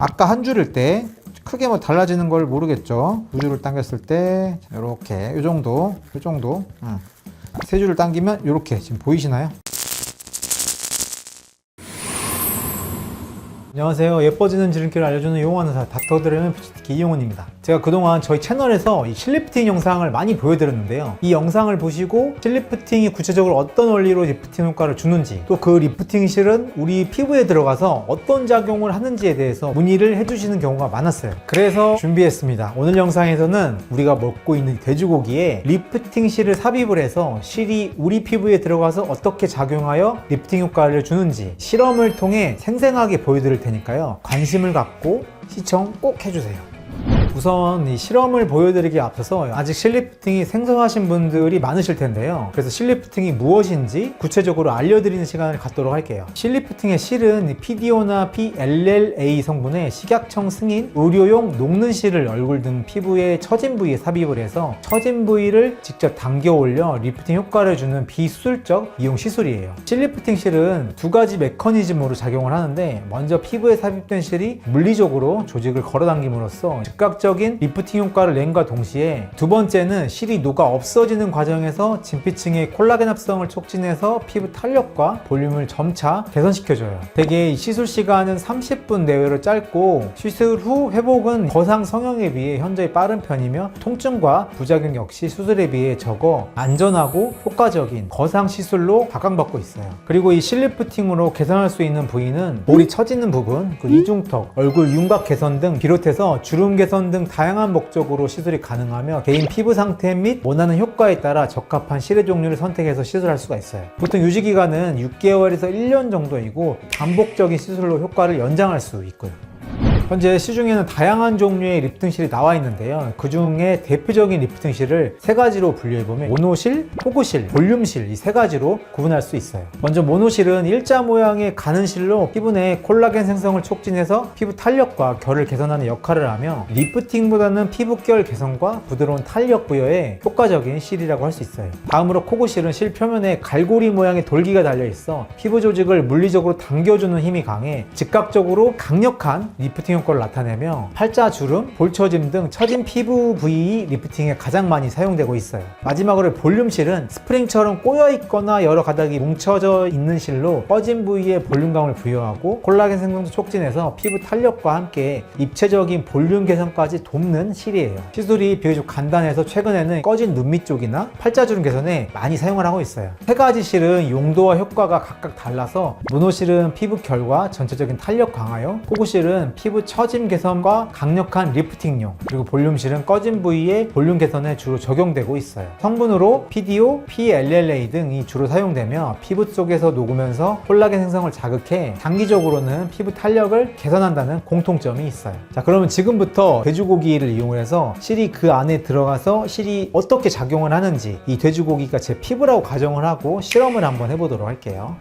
아까 한 줄일 때 크게 뭐 달라지는 걸 모르겠죠. 두 줄을 당겼을 때 이렇게 이 정도 세 줄을 당기면 이렇게 지금 보이시나요? 안녕하세요. 예뻐지는 지름길을 알려주는 용어하는 닥터드레면 뷰티키 이용훈입니다. 제가 그동안 저희 채널에서 이 실리프팅 영상을 많이 보여드렸는데요. 이 영상을 보시고 실리프팅이 구체적으로 어떤 원리로 리프팅 효과를 주는지, 또 그 리프팅 실은 우리 피부에 들어가서 어떤 작용을 하는지에 대해서 문의를 해주시는 경우가 많았어요. 그래서 준비했습니다. 오늘 영상에서는 우리가 먹고 있는 돼지고기에 리프팅 실을 삽입을 해서 실이 우리 피부에 들어가서 어떻게 작용하여 리프팅 효과를 주는지 실험을 통해 생생하게 보여드릴 테니까요. 관심을 갖고 시청 꼭 해주세요. 우선 이 실험을 보여드리기에 앞서서 아직 실리프팅이 생소하신 분들이 많으실 텐데요. 그래서 실리프팅이 무엇인지 구체적으로 알려드리는 시간을 갖도록 할게요. 실리프팅의 실은 PDO나 PLLA 성분의 식약청 승인 의료용 녹는 실을 얼굴 등 피부의 처진 부위에 삽입을 해서 처진 부위를 직접 당겨 올려 리프팅 효과를 주는 비수술적 이용 시술이에요. 실리프팅 실은 두 가지 메커니즘으로 작용을 하는데, 먼저 피부에 삽입된 실이 물리적으로 조직을 걸어당김으로써 즉각적인 리프팅 효과를 낸과 동시에, 두 번째는 실이 녹아 없어지는 과정에서 진피층의 콜라겐 합성을 촉진해서 피부 탄력과 볼륨을 점차 개선시켜줘요. 대개 시술 시간은 30분 내외로 짧고, 시술 후 회복은 거상 성형에 비해 현저히 빠른 편이며, 통증과 부작용 역시 수술에 비해 적어 안전하고 효과적인 거상 시술로 각광받고 있어요. 그리고 이 실리프팅으로 개선할 수 있는 부위는 볼이 처지는 부분, 이중턱, 얼굴 윤곽 개선 등 비롯해서 주름 개선 등 다양한 목적으로 시술이 가능하며, 개인 피부 상태 및 원하는 효과에 따라 적합한 실의 종류를 선택해서 시술할 수가 있어요. 보통 유지기간은 6개월에서 1년 정도이고, 반복적인 시술로 효과를 연장할 수 있고요. 현재 시중에는 다양한 종류의 리프팅실이 나와 있는데요. 그 중에 대표적인 리프팅실을 세 가지로 분류해보면 모노실, 포구실, 볼륨실, 이 세 가지로 구분할 수 있어요. 먼저 모노실은 일자 모양의 가는 실로 피부 내 콜라겐 생성을 촉진해서 피부 탄력과 결을 개선하는 역할을 하며, 리프팅보다는 피부결 개선과 부드러운 탄력 부여에 효과적인 실이라고 할 수 있어요. 다음으로 코구실은 실 표면에 갈고리 모양의 돌기가 달려있어 피부 조직을 물리적으로 당겨주는 힘이 강해 즉각적으로 강력한 리프팅 효과를 나타내며, 팔자 주름, 볼처짐 등 처진 피부 부위 리프팅에 가장 많이 사용되고 있어요. 마지막으로 볼륨실은 스프링처럼 꼬여있거나 여러 가닥이 뭉쳐져 있는 실로 꺼진 부위에 볼륨감을 부여하고 콜라겐 생성도 촉진해서 피부 탄력과 함께 입체적인 볼륨 개선까지 돕는 실이에요. 시술이 비교적 간단해서 최근에는 꺼진 눈 밑 쪽이나 팔자 주름 개선에 많이 사용을 하고 있어요. 세 가지 실은 용도와 효과가 각각 달라서, 모노실은 피부 결과 전체적인 탄력 강화용, 포구실은 피부 처짐 개선과 강력한 리프팅용, 그리고 볼륨실은 꺼진 부위의 볼륨 개선에 주로 적용되고 있어요. 성분으로 PDO, PLLA 등이 주로 사용되며, 피부 속에서 녹으면서 콜라겐 생성을 자극해 장기적으로는 피부 탄력을 개선한다는 공통점이 있어요. 자, 그러면 지금부터 돼지고기를 이용해서 실이 그 안에 들어가서 실이 어떻게 작용을 하는지, 이 돼지고기가 제 피부라고 가정을 하고 실험을 한번 해보도록 할게요.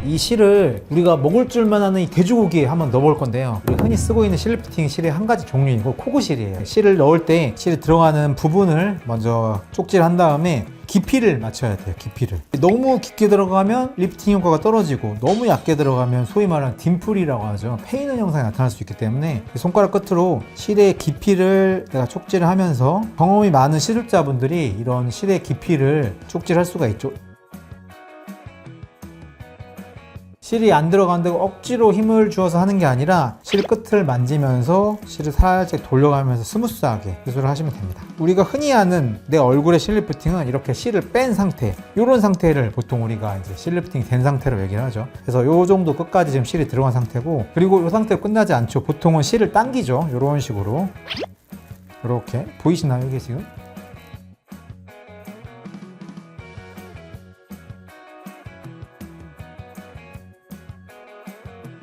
이 실을 우리가 먹을 줄만 아는 이 돼지고기에 한번 넣어볼 건데요. 우리 흔히 쓰고 있는 실리프팅 실의 한 가지 종류이고 코구실이에요. 실을 넣을 때 실이 들어가는 부분을 먼저 쪽지를 다음에 깊이를 맞춰야 돼요. 깊이를 너무 깊게 들어가면 리프팅 효과가 떨어지고, 너무 얕게 들어가면 소위 말하는 딤플이라고 하죠. 패이는 현상이 나타날 수 있기 때문에 손가락 끝으로 실의 깊이를 내가 쪽지를 하면서, 경험이 많은 시술자분들이 이런 실의 깊이를 쪽지를 할 수가 있죠. 실이 안 들어간다고 억지로 힘을 주어서 하는 게 아니라 실 끝을 만지면서 실을 살짝 돌려가면서 스무스하게 시술을 하시면 됩니다. 우리가 흔히 아는 내 얼굴의 실리프팅은 이렇게 실을 뺀 상태, 이런 상태를 보통 우리가 이제 실리프팅이 된 상태로 얘기를 하죠. 그래서 이 정도 끝까지 지금 실이 들어간 상태고, 그리고 이 상태로 끝나지 않죠. 보통은 실을 당기죠. 이런 식으로. 이렇게 보이시나요? 이게 지금?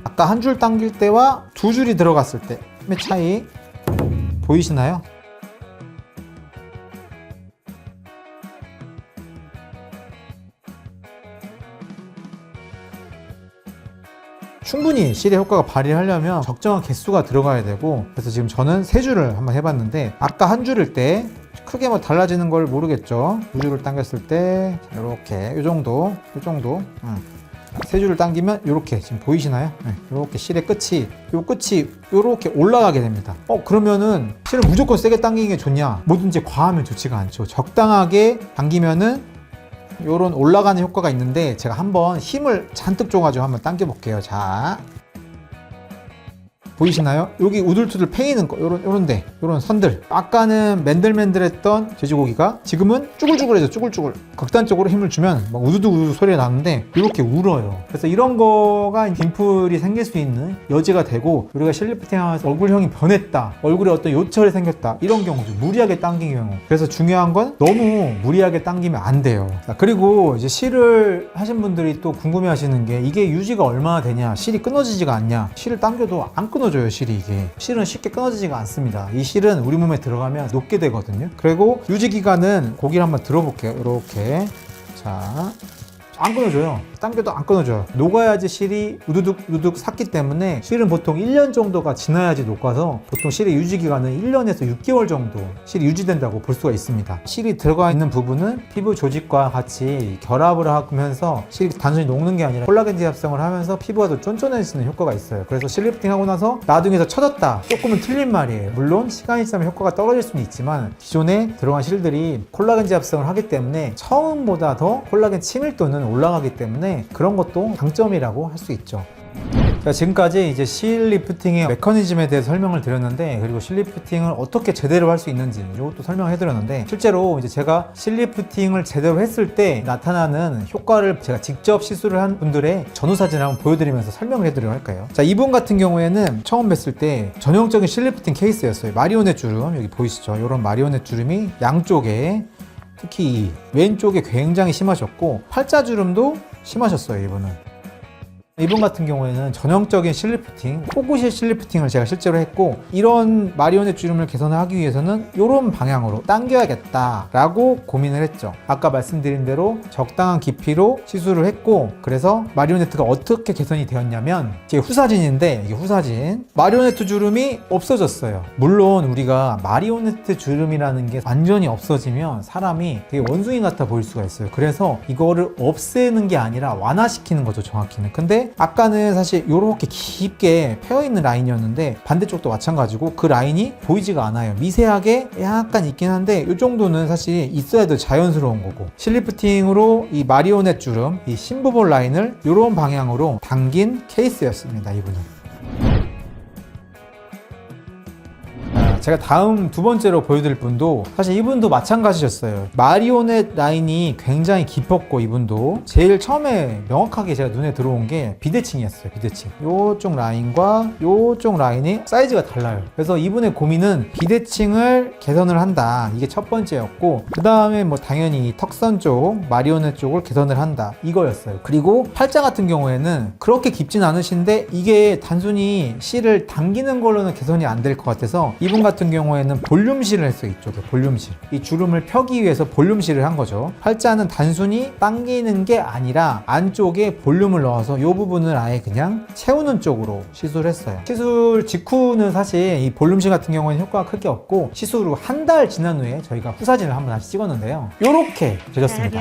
아까 한 줄 당길 때와 두 줄이 들어갔을 때의 차이 보이시나요? 충분히 실의 효과가 발휘하려면 적정한 개수가 들어가야 되고, 그래서 지금 저는 세 줄을 한번 해봤는데, 아까 한 줄일 때 크게 뭐 달라지는 걸 모르겠죠. 두 줄을 당겼을 때 이렇게 이 정도 세 줄을 당기면 이렇게 지금 보이시나요? 네, 이렇게 실의 끝이 이렇게 올라가게 됩니다. 그러면은 실을 무조건 세게 당기는 게 좋냐? 뭐든지 과하면 좋지가 않죠. 적당하게 당기면은 요런 올라가는 효과가 있는데 제가 한번 힘을 잔뜩 줘가지고 한번 당겨 볼게요. 자, 보이시나요? 여기 우둘투둘 패이는 거, 요런 선들. 아까는 맨들맨들했던 돼지고기가 지금은 쭈글쭈글해져, 쭈글쭈글. 극단적으로 힘을 주면 막 우두둑 소리가 나는데 이렇게 울어요. 그래서 이런 거가 딤플이 생길 수 있는 여지가 되고, 우리가 실리프팅 하면서 얼굴형이 변했다, 얼굴에 어떤 요철이 생겼다, 이런 경우죠. 무리하게 당긴 경우. 그래서 중요한 건 너무 무리하게 당기면 안 돼요. 자, 그리고 이제 실을 하신 분들이 또 궁금해 하시는 게 이게 유지가 얼마나 되냐, 실이 끊어지지가 않냐. 실을 당겨도 안 끊어져요. 실이. 이게 실은 쉽게 끊어지지가 않습니다. 이 실은 우리 몸에 들어가면 녹게 되거든요. 그리고 유지 기간은 고기를 한번 들어볼게요. 이렇게. 자, 안 끊어져요. 당겨도 안 끊어져요. 녹아야지 실이 우두둑 삭기 때문에 실은 보통 1년 정도가 지나야지 녹아서 보통 실의 유지 기간은 1년에서 6개월 정도 실이 유지된다고 볼 수가 있습니다. 실이 들어가 있는 부분은 피부 조직과 같이 결합을 하면서 실이 단순히 녹는 게 아니라 콜라겐 재합성을 하면서 피부가 더 쫀쫀해지는 효과가 있어요. 그래서 실리프팅 하고 나서 나중에서 쳐졌다, 조금은 틀린 말이에요. 물론 시간이 지나면 효과가 떨어질 수는 있지만 기존에 들어간 실들이 콜라겐 재합성을 하기 때문에 처음보다 더 콜라겐 친밀도는 올라가기 때문에 그런 것도 장점이라고 할 수 있죠. 자, 지금까지 이제 실 리프팅의 메커니즘에 대해서 설명을 드렸는데, 그리고 실 리프팅을 어떻게 제대로 할 수 있는지 이것도 설명을 해드렸는데, 실제로 이제 제가 실 리프팅을 제대로 했을 때 나타나는 효과를 제가 직접 시술을 한 분들의 전후 사진을 한번 보여드리면서 설명을 해드리려고 할까요? 자, 이분 같은 경우에는 처음 뵀을 때 전형적인 실 리프팅 케이스였어요. 마리오넷 주름, 여기 보이시죠? 이런 마리오넷 주름이 양쪽에, 특히 이 왼쪽에 굉장히 심하셨고 팔자주름도 심하셨어요. 이분 같은 경우에는 전형적인 실리프팅, 코구실 실리프팅을 제가 실제로 했고, 이런 마리오넷 주름을 개선하기 위해서는 이런 방향으로 당겨야겠다 라고 고민을 했죠. 아까 말씀드린 대로 적당한 깊이로 시술을 했고, 그래서 마리오네트가 어떻게 개선이 되었냐면, 제 후사진인데, 이게 후사진, 마리오네트 주름이 없어졌어요. 물론 우리가 마리오네트 주름이라는 게 완전히 없어지면 사람이 되게 원숭이 같아 보일 수가 있어요. 그래서 이거를 없애는 게 아니라 완화시키는 거죠, 정확히는. 근데 아까는 사실 이렇게 깊게 패여있는 라인이었는데 반대쪽도 마찬가지고 그 라인이 보이지가 않아요. 미세하게 약간 있긴 한데 이 정도는 사실 있어야 더 자연스러운 거고, 실리프팅으로 이 마리오넷 주름, 이 심부볼 라인을 이런 방향으로 당긴 케이스였습니다. 이분은. 제가 다음 두 번째로 보여드릴 분도 사실 이분도 마찬가지였어요. 마리오넷 라인이 굉장히 깊었고, 이분도 제일 처음에 명확하게 제가 눈에 들어온 게 비대칭이었어요. 비대칭. 요쪽 라인과 요쪽 라인이 사이즈가 달라요. 그래서 이분의 고민은 비대칭을 개선을 한다, 이게 첫 번째였고, 그 다음에 뭐 당연히 턱선 쪽, 마리오넷 쪽을 개선을 한다, 이거였어요. 그리고 팔자 같은 경우에는 그렇게 깊진 않으신데 이게 단순히 실을 당기는 걸로는 개선이 안 될 것 같아서 이분 같은 경우에는 볼륨실을 했어요. 이쪽에 볼륨실, 이 주름을 펴기 위해서 볼륨실을 한 거죠. 팔자는 단순히 당기는 게 아니라 안쪽에 볼륨을 넣어서 이 부분을 아예 그냥 채우는 쪽으로 시술을 했어요. 시술 직후는 사실 이 볼륨실 같은 경우에는 효과가 크게 없고, 시술 후 한 달 지난 후에 저희가 후사진을 한번 다시 찍었는데요, 이렇게 되셨습니다.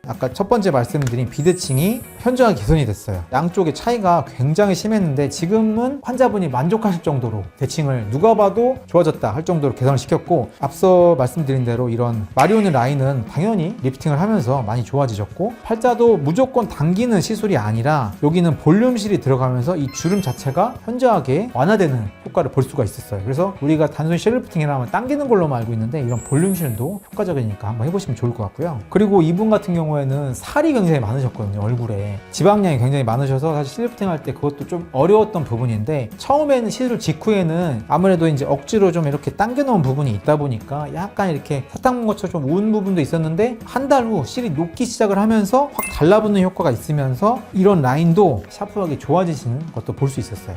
아까 첫 번째 말씀드린 비대칭이 현저하게 개선이 됐어요. 양쪽의 차이가 굉장히 심했는데 지금은 환자분이 만족하실 정도로 대칭을 누가 봐도 좋아졌다 할 정도로 개선을 시켰고, 앞서 말씀드린 대로 이런 마리오넷 라인은 당연히 리프팅을 하면서 많이 좋아지셨고, 팔자도 무조건 당기는 시술이 아니라 여기는 볼륨실이 들어가면서 이 주름 자체가 현저하게 완화되는 효과를 볼 수가 있었어요. 그래서 우리가 단순히 실리프팅이라 하면 당기는 걸로만 알고 있는데 이런 볼륨실도 효과적이니까 한번 해보시면 좋을 것 같고요. 그리고 이분 같은 경우에는 살이 굉장히 많으셨거든요. 얼굴에 지방량이 굉장히 많으셔서 사실 실리프팅 할 때 그것도 좀 어려웠던 부분인데, 처음에는 시술 직후에는 아무래도 이제 억지로 좀 이렇게 당겨 놓은 부분이 있다 보니까 약간 이렇게 사탕 먹은 것처럼 좀 운 부분도 있었는데, 한 달 후 실이 녹기 시작을 하면서 확 달라붙는 효과가 있으면서 이런 라인도 샤프하게 좋아지시는 것도 볼 수 있었어요.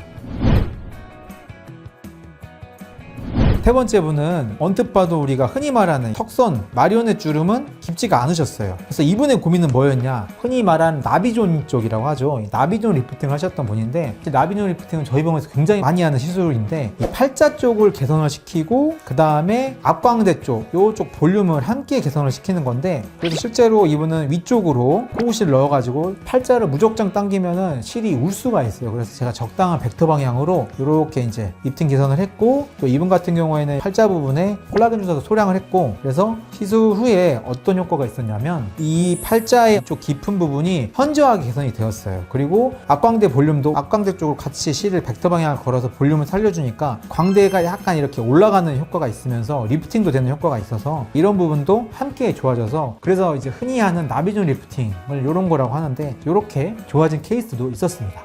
세 번째 분은 언뜻 봐도 우리가 흔히 말하는 턱선, 마리오넷 주름은 깊지가 않으셨어요. 그래서 이분의 고민은 뭐였냐? 흔히 말하는 나비존 쪽이라고 하죠. 나비존 리프팅을 하셨던 분인데, 나비존 리프팅은 저희 병원에서 굉장히 많이 하는 시술인데, 이 팔자 쪽을 개선을 시키고 그 다음에 앞광대 쪽, 요쪽 볼륨을 함께 개선을 시키는 건데, 그래서 실제로 이분은 위쪽으로 코구실을 넣어가지고 팔자를 무적정 당기면은 실이 울 수가 있어요. 그래서 제가 적당한 벡터 방향으로 이렇게 이제 리프팅 개선을 했고, 또 이분 같은 경우에는 팔자 부분에 콜라겐 주사도 소량을 했고, 그래서 시술 후에 어떤 효과가 있었냐면 이 팔자의 쪽 깊은 부분이 현저하게 개선이 되었어요. 그리고 앞광대 볼륨도 앞광대 쪽으로 같이 실을 벡터 방향을 걸어서 볼륨을 살려주니까 광대가 약간 이렇게 올라가는 효과가 있으면서 리프팅도 되는 효과가 있어서 이런 부분도 함께 좋아져서, 그래서 이제 흔히 하는 나비존 리프팅을 이런 거라고 하는데, 이렇게 좋아진 케이스도 있었습니다.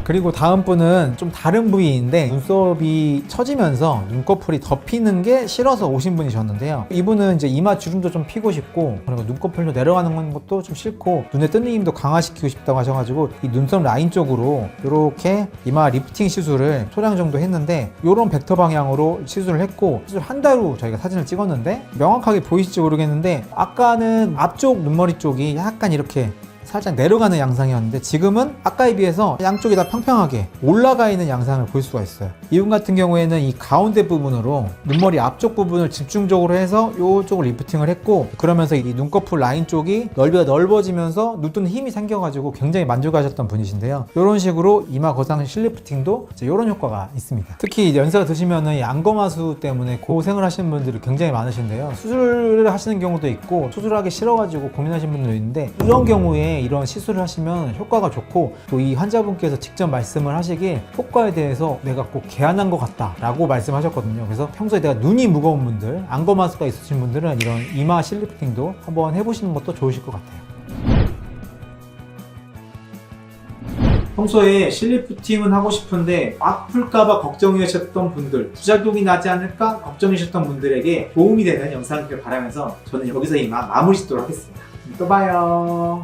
그리고 다음 분은 좀 다른 부위인데, 눈썹이 처지면서 눈꺼풀이 덮이는 게 싫어서 오신 분이셨는데요. 이분은 이제 이마 주름도 좀 피고 싶고, 그리고 눈꺼풀도 내려가는 것도 좀 싫고, 눈에 뜨는 힘도 강화시키고 싶다고 하셔가지고 이 눈썹 라인 쪽으로 이렇게 이마 리프팅 시술을 소량 정도 했는데, 이런 벡터 방향으로 시술을 했고, 시술 한 달 후 저희가 사진을 찍었는데 명확하게 보이실지 모르겠는데, 아까는 앞쪽 눈머리 쪽이 약간 이렇게 살짝 내려가는 양상이었는데, 지금은 아까에 비해서 양쪽이 다 평평하게 올라가 있는 양상을 볼 수가 있어요. 이분 같은 경우에는 이 가운데 부분으로 눈머리 앞쪽 부분을 집중적으로 해서 이쪽을 리프팅을 했고, 그러면서 이 눈꺼풀 라인 쪽이 넓이가 넓어지면서 눈뜨는 힘이 생겨가지고 굉장히 만족하셨던 분이신데요. 이런 식으로 이마 거상 실리프팅도 이런 효과가 있습니다. 특히 연세가 드시면은 이 안검하수 때문에 고생을 하시는 분들이 굉장히 많으신데요. 수술을 하시는 경우도 있고 수술하기 싫어가지고 고민하시는 분들도 있는데, 이런 경우에 이런 시술을 하시면 효과가 좋고, 또 이 환자분께서 직접 말씀을 하시길 효과에 대해서 내가 꼭 개안한 것 같다 라고 말씀하셨거든요. 그래서 평소에 내가 눈이 무거운 분들, 안검하수가 있으신 분들은 이런 이마 실리프팅도 한번 해보시는 것도 좋으실 것 같아요. 평소에 실리프팅은 하고 싶은데 아플까봐 걱정이셨던 분들, 부작용이 나지 않을까 걱정이셨던 분들에게 도움이 되는 영상이길 바라면서 저는 여기서 이만 마무리 짓도록 하겠습니다. 또 봐요.